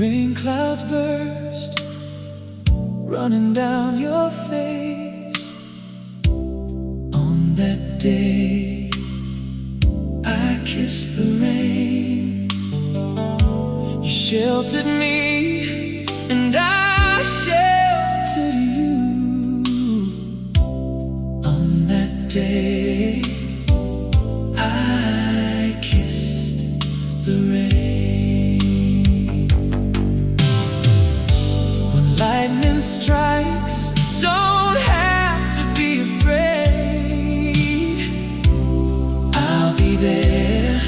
Rain clouds burst, running down your face. On that day, I kissed the rain. You sheltered me, and I sheltered you. On that day, I kissed the rain. Lightning strikes, don't have to be afraid. I'll be there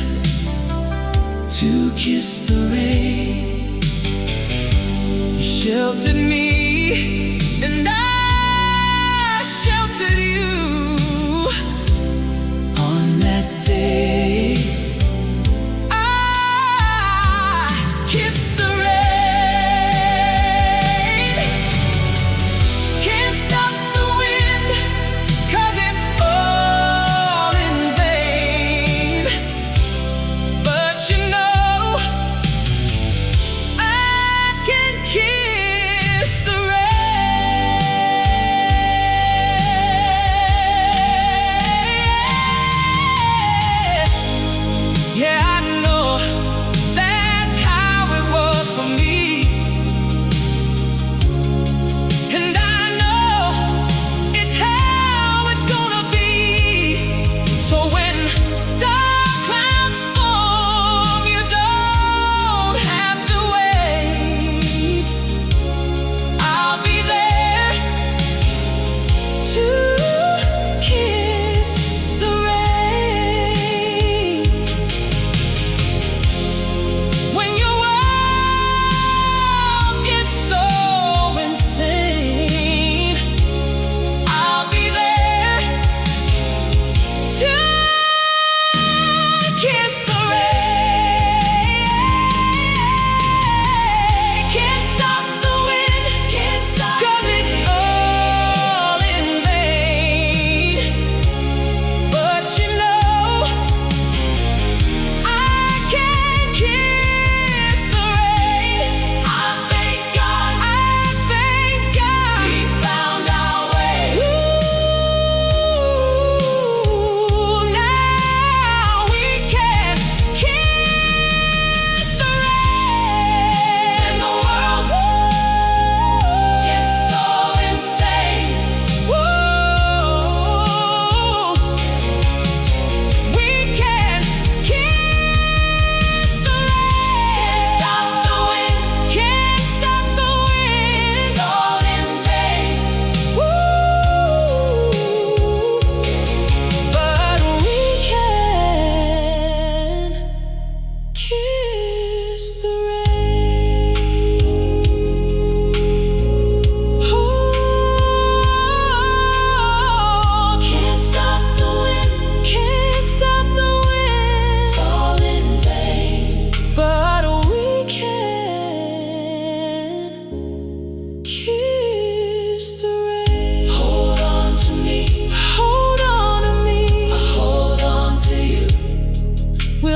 to kiss the rain. You sheltered me, and I sheltered you. On that day, I kissed the rain.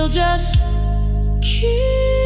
Just keep